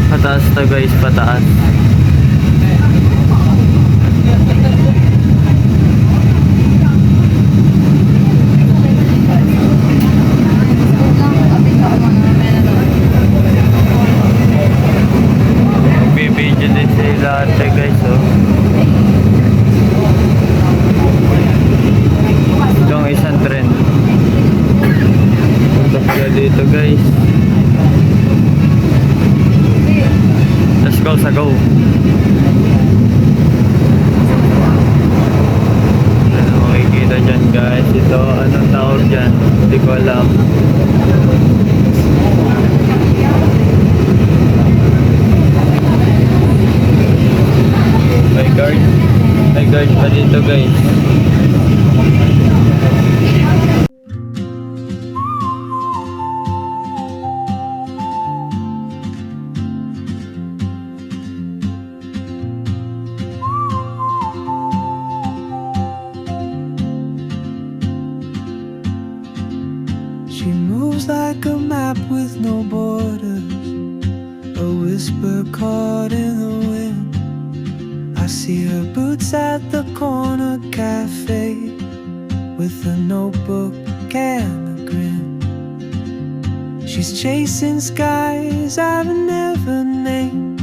Pataas to guys, pataas. Nagbibidyo din sila ate guys, oh. Itong isang trend. Punta sila dito guys. Let's go sa go. Ano makikita dyan guys? Ito, anong tawag dyan? Hindi ko alam. May guard pa dito guys. She moves like a map with no borders, a whisper caught in the wind. I see her boots at the corner cafe, with a notebook and a grin. She's chasing skies I've never named,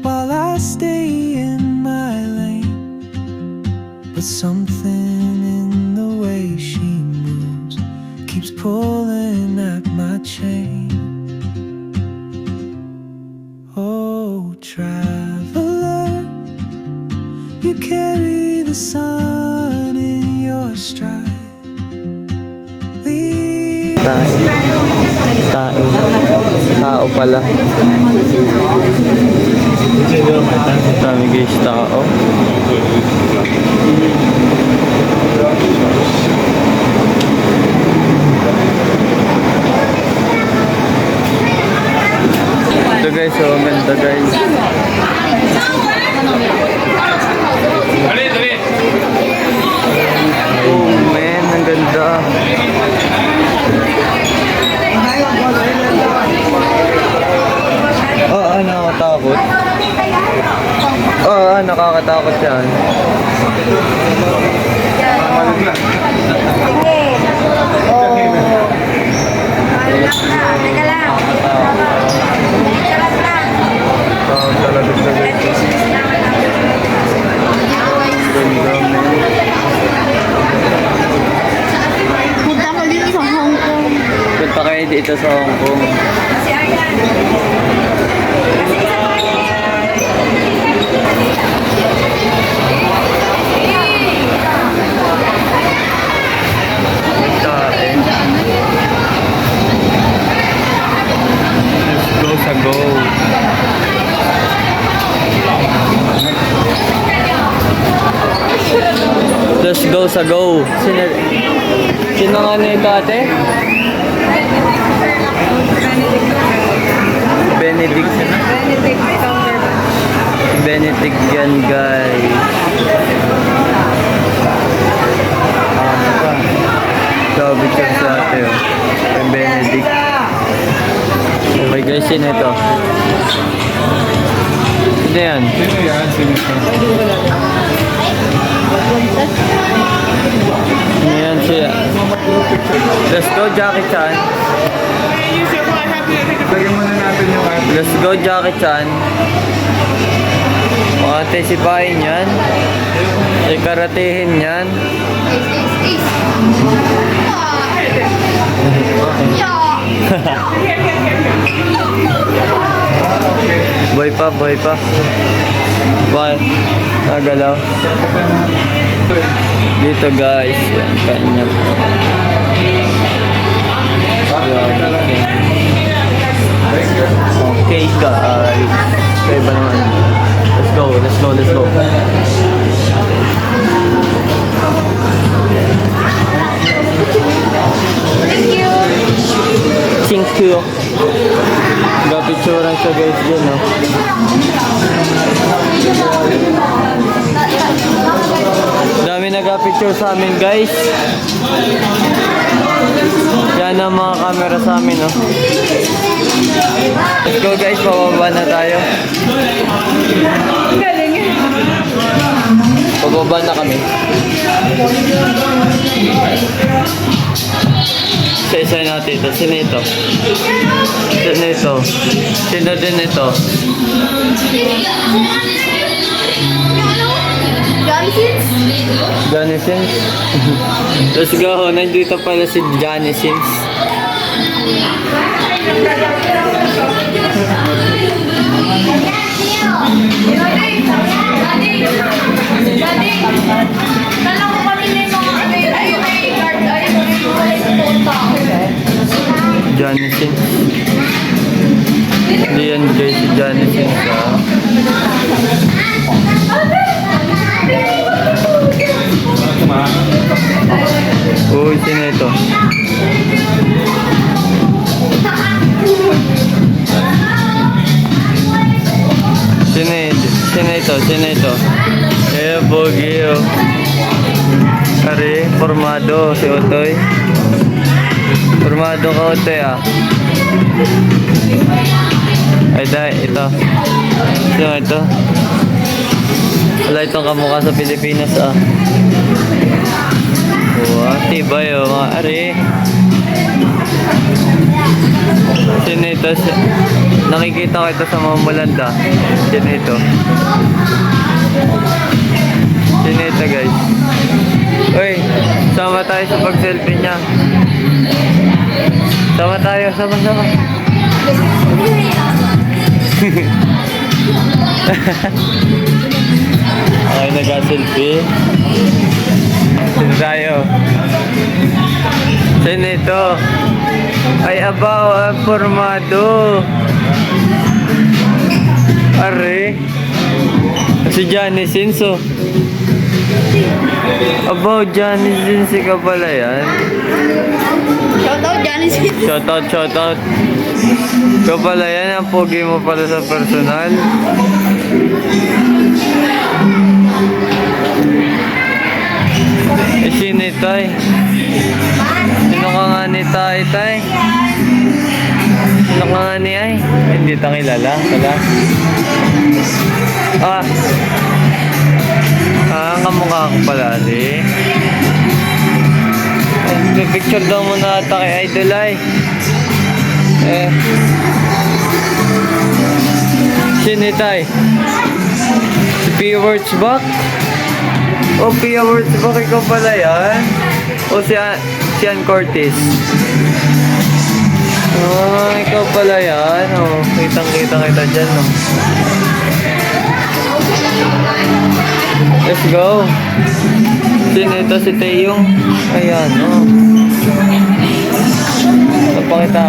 while I stay in my lane. But something in the way she moves keeps pulling at my chain. Oh, traveler, you carry the sun in your stride. Tao pala. Dami guys, tao. Ito guys, oh, ang ganda guys. Oh man, ang ganda. Nakakatakot. Nakakatakot yan. Teka lang. Punta ko dito sa Hong Kong. Punta kayo dito sa Hong Kong. Go. Let's go sa go. Sino nga nito ate? Benedict. Benedict yan guys. Sabi ko sa ate. Benedict. Okay guys, sino ito? Sino yan? Sino yan? Sino siya? Sino yan siya? Let's go Jackie Chan. Lagyan muna natin yung Let's go Jackie Chan. Makatisipahin yan. Ikaratehin yan. Boy pa. Bye. Nagalaw. Dito guys. Yan, kanya po. Okay guys. Okay ba naman? Let's go. Thank you. Gapicturan siya guys dyan, no? Dami nagapicture sa amin guys. Yan na ang mga camera sa amin, no? Let's go guys, pababa na tayo. Pababa na kami. Isa natin ito. Sino ito? Sino ito? Sino din ito? Johnny Sins? Let's go. Nandito pala si Johnny Sins. Johnny Sins. Hindi yan guys si Johnny Sins, ah. Uy, sino ito? Sino ito? Pogi, oh. Kari, formado si Otoy. Formado ka, Otoy, ah. Ay, dahil, ito. Sino ito? Wala itong kamukha sa Pilipinas, ah. Wow, tibay, oh, mga ari. Sino ito? Nakikita ko ito sa mga mulanda. Sino ito? Sino ito, guys? Uy, sama tayo sa pag-selfie niya. Sama tayo, sama-sama. Okay, nag-selfie. Sino tayo? Sino ito? Ay, abaw, formado. Are. Si Johnny Sins, oh. Abaw, Johnny Sins, ka pala yan. Shoutout, Johnny Sins. Shoutout. Ikaw pala yan, ang pogi mo pala sa personal. Sino ito, eh? Sino ka nga ni Tay? Sino ka nga ni ay? Hindi ta kilala. Wala. Kamukha ko pala, eh. Picture daw muna ata kay Idol, ay. Sino ito, ay? Si Pia Wurtzbach? O, Pia Wurtzbach, ikaw pala yan? O, si Ann Curtis? Ikaw pala yan. O, kitang-kita kita dyan, no? Let's go. Sino ito? Si Taeyong? Ayan, o. Ito pa kita.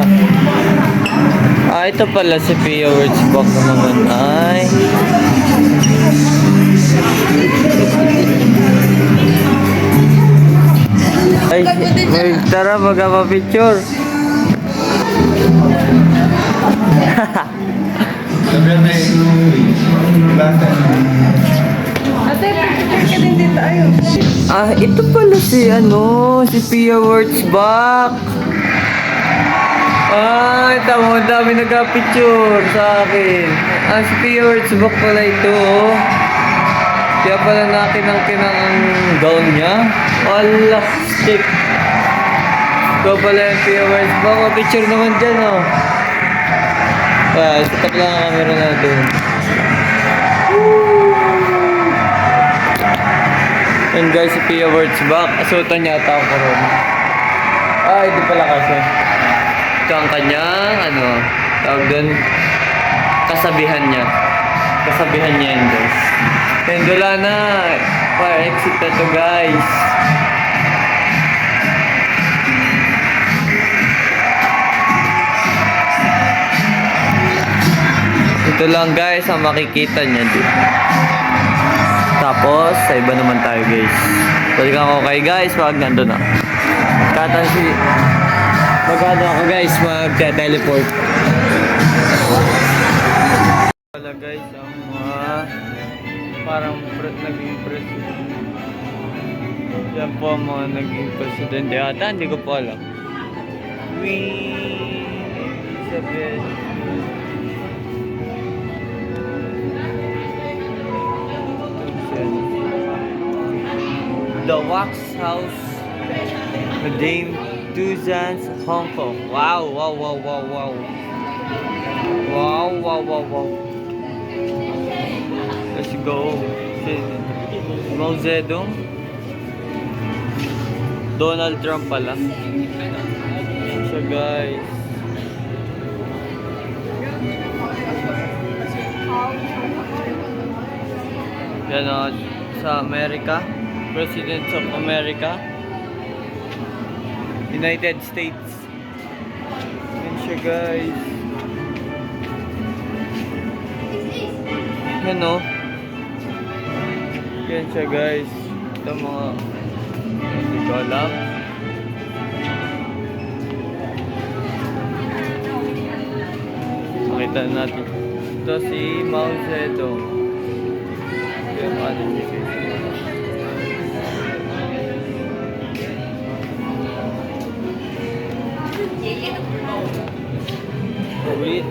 Ito pala si Pia Wurtzbach naman, ay. Ay, tara magpapicture. Sabihan na yung bata. Ate, picture ka din dito, ayaw. Ito pala si Pia Wurtzbach. Tama, dami nagka-picture sa akin. Si Pia Wurtzbach pala ito, oh. Kaya pala nakinang-kinang ang gown niya. Wala, stick. Ito pala yung Pia Wurtzbach. Picture naman dyan, oh. Set up lang ang camera natin. Yan guys, si Pia Wurtzbach. Asutan niya ata ang corona. Hindi pala kasi. Ito ang kanyang, tawag doon, kasabihan niya. Kasabihan niya yan guys. And wala na. Pa-exit na to guys. Ito lang guys ang makikita niya dito. Tapos sa iba naman tayo guys. Balikan ko kay guys pag nandun na. Magano ako guys, mag-teleport. Wala guys, ang mga parang naging president. Yan po ang mga naging presidente ata, hindi ko po alam. Queen Elizabeth. The Wax House, Madame Tussauds, Hong Kong. Wow, wow, wow, wow, wow. Wow, wow, wow, wow. Let's go. Mao Zedong. Donald Trump pala. Yan siya, guys. Yan o, sa Amerika. President of America. United States. Yan siya, guys. Yan o. Yan siya, guys. Ito mga hindi ko alam. Makita natin. Ito si Mao Zedong. Yung ano niya. Wait.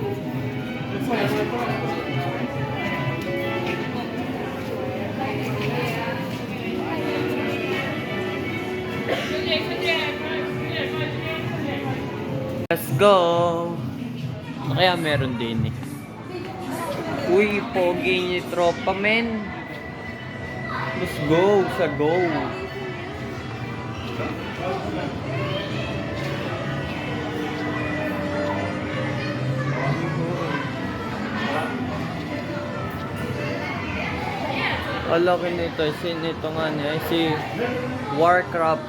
Let's go! Kaya meron din eh. Uy, pogi ni tropa, men. Let's go sa go. Laki nito. Ito nga niya. Si Warcraft.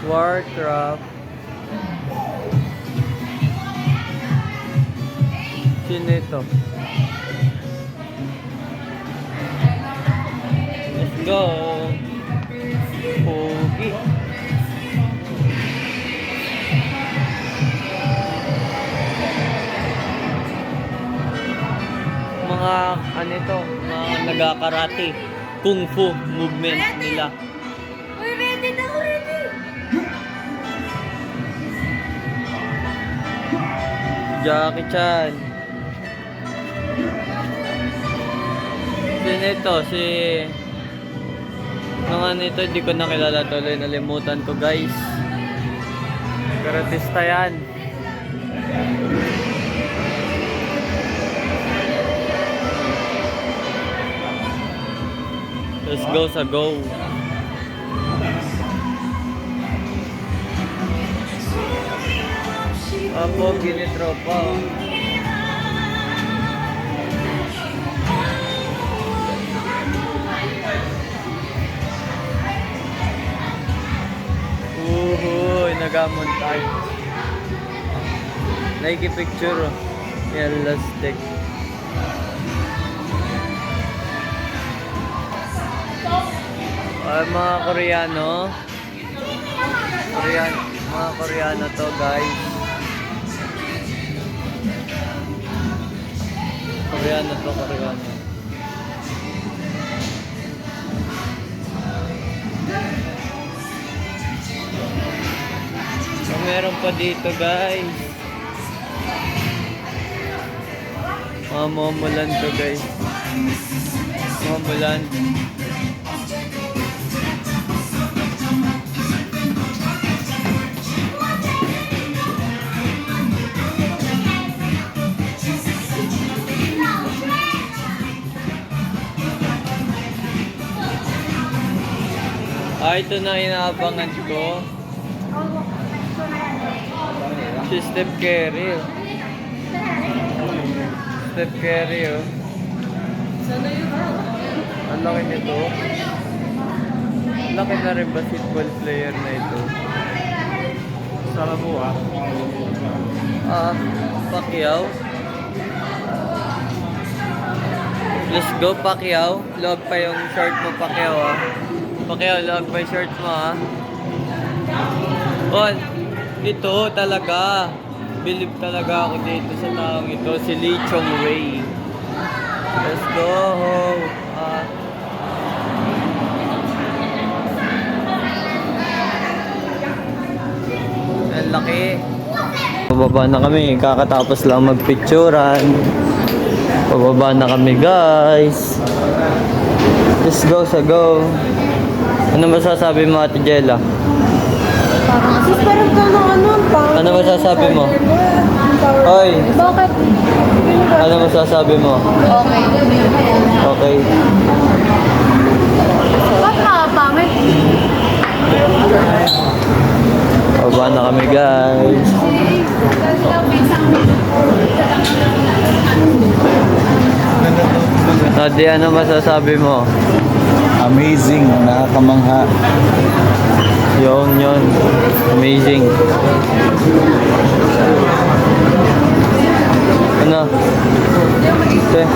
Warcraft. Sino ito? Let's go. Pogi. Mga ano ito, mga nagakarate, kung fu movement nila. Uy, ready na ako, ready! Jackie Chan. Sino ito? Si... Nung ano ito, hindi ko nakilala tuloy. Nalimutan ko, guys. Karatista yan. Let's go sa go. Apo, ginitropa. Uhuy, nagamon tayo. Nakikipicture oh. Yellow stick. Ay, mga Koreano. Mga Koreano to, guys. Koreano. So, meron pa dito, guys. Mga momulan to, guys. Momulan. Ito na inaabangan ko. Si Steph Curry. Steph Curry, oh. Ang laki nito. Laki na rin basketball player na ito. Sama mo Pacquiao. Let's go, Pacquiao. Log pa yung shirt mo, Pacquiao, ah. Pacquiao, log pa yung shirt mo, ah. Oh, ito talaga. Believe talaga ako dito sa taong ito. Si Lee Chong Wei. Let's go. laki. Pababa na kami, kakatapos lang magpicturan. Pababa na kami guys. Let's go sa go. Ano masasabi mo Ate Jella? Sis, parang ka ng ano, pang... Ano masasabi mo? Hoy, Bakit? ano masasabi mo? Okay. Okay. Ba't nakapangit? Pababa na kami guys. Ate, ano masasabi mo? Amazing, nakakamangha. Yun. Amazing. Ano? Okay.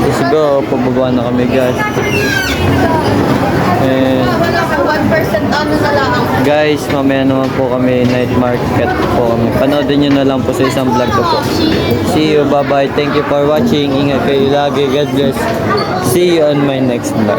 Let's go. Pababa na kami guys. Wala ka 1% ano na lang. Guys, mamaya naman po kami night market po kami. Panoodin nyo na lang po sa isang vlog ko po. See you, bye-bye. Thank you for watching. Ingat kayo lagi. God bless. See you on my next vlog.